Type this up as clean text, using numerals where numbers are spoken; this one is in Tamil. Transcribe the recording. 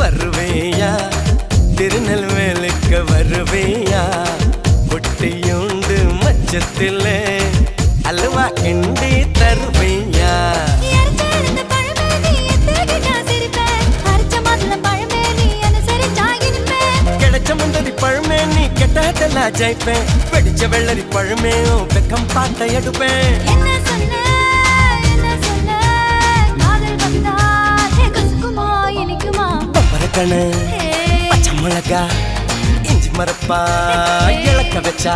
வருவேயா திருநெல்வேலுக்கு வருவேயா பொட்டியுண்டு மச்சத்திலே அல்வா கிண்டி தருவேயா கிடைச்ச முந்தரி பழமே நீ கெட்டதெல்லாம் ஜெயிப்பேன் வெடிச்ச வெள்ளரி பழமே வெக்கம் பார்த்த எடுப்பேன் பச்சை மிளகா இஞ்சி மரப்பா இழக்க வச்சா